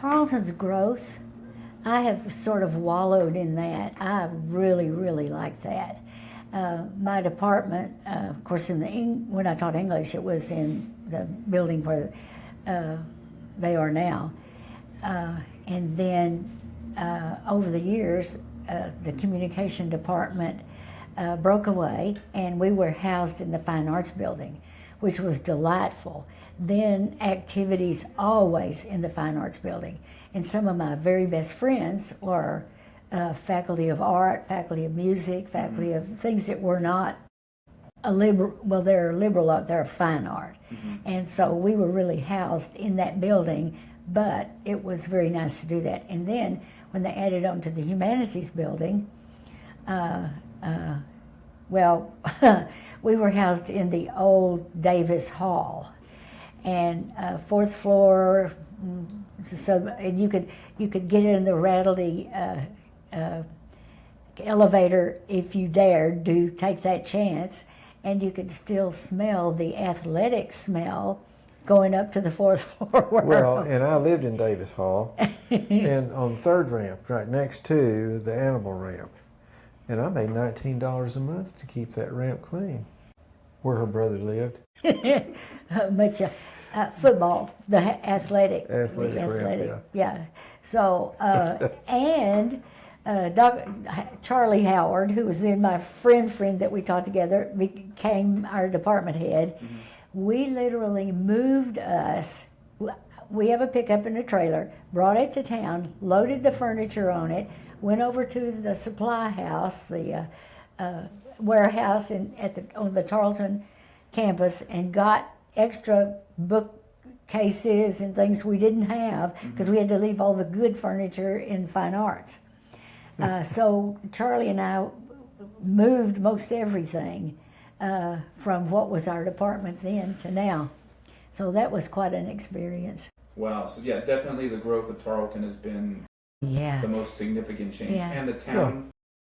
Tarleton's growth, I have sort of wallowed in that. I really, really like that. My department, of course, when I taught English, it was in the building where they are now. And then over the years, the communication department broke away, and we were housed in the Fine Arts building, which was delightful. Then activities always in the Fine Arts building. And some of my very best friends were faculty of art, faculty of music, faculty of things that were not a liberal, well, they're liberal art, they're fine art. And so we were really housed in that building, but it was very nice to do that. And then when they added on to the humanities building, well, we were housed in the old Davis Hall, and fourth floor. So and you could get in the rattly elevator if you dared to take that chance, and you could still smell the athletic smell going up to the fourth floor. Well, and I lived in Davis Hall, and on the third ramp, right next to the animal ramp. And I made $19 a month to keep that ramp clean, where her brother lived. But football, the athletic. Ramp, yeah. So, and Charlie Howard, who was then my friend that we taught together, became our department head. We literally moved us. We have a pickup and a trailer, brought it to town, loaded the furniture on it, went over to the supply house, the warehouse on the Tarleton campus, and got extra bookcases and things we didn't have because we had to leave all the good furniture in fine arts. So Charlie and I moved most everything from what was our department then to now. So that was quite an experience. Wow. So yeah, definitely the growth of Tarleton has been the most significant change. And the town.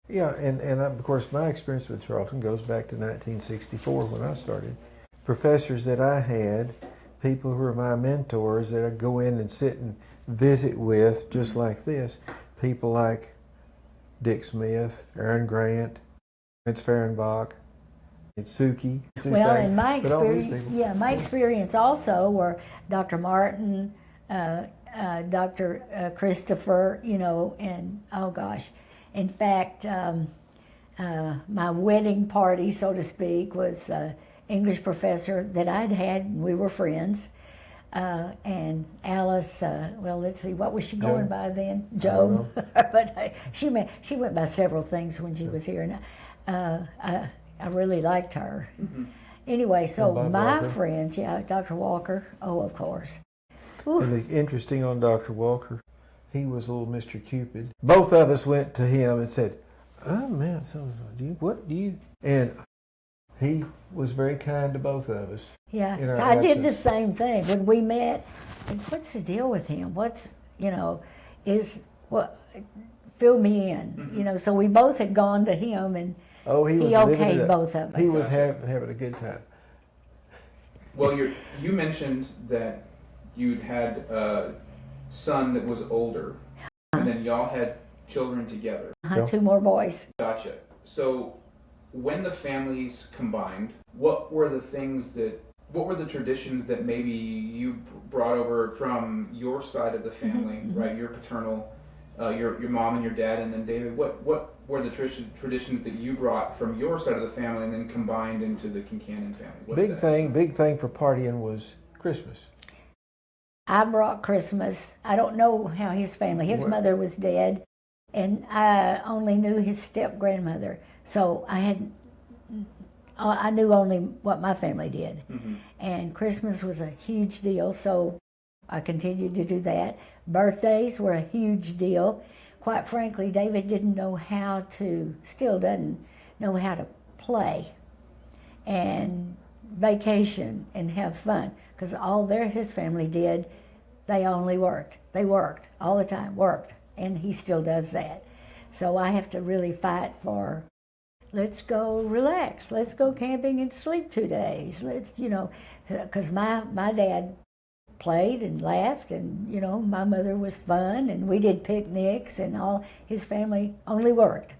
Yeah, and of course my experience with Tarleton goes back to 1964 when I started. Professors that I had, people who were my mentors that I'd go in and sit and visit with, just like this, people like Dick Smith, Aaron Grant, Vince Fehrenbach, Suki. Well, in my experience, my experience also were Dr. Martin, Dr. Christopher, and oh gosh. In fact, my wedding party, so to speak, was English professor that I'd had, and we were friends. And Alice, well, let's see, what was she going by then? Joe. But she went by several things when she was here, and I really liked her. Anyway, so my friends, Dr. Walker, of course. And interesting on Dr. Walker, he was little Mr. Cupid. Both of us went to him and said, "Oh man, what do you?" And he was very kind to both of us. Yeah, I did the same thing when we met. I said, "What's the deal with him? Fill me in." So we both had gone to him, and he okayed both of us. He was having a good time. Well, you mentioned that you'd had a son that was older, and then y'all had children together. 2 more boys. Gotcha. So when the families combined, what were the traditions that maybe you brought over from your side of the family, right? Your paternal, your mom and your dad, and then David. What were the traditions that you brought from your side of the family and then combined into the Kincannon family? Big thing for partying was Christmas. I brought Christmas. I don't know how his family. His mother was dead, and I only knew his step-grandmother. So I knew only what my family did. And Christmas was a huge deal, so I continued to do that. Birthdays were a huge deal. Quite frankly, David didn't know still doesn't know how to play and vacation and have fun, because all his family did, they only worked. They worked all the time, and he still does that. So I have to really fight for, let's go relax, let's go camping and sleep 2 days, because my dad played and laughed, and my mother was fun, and we did picnics, and all his family only worked.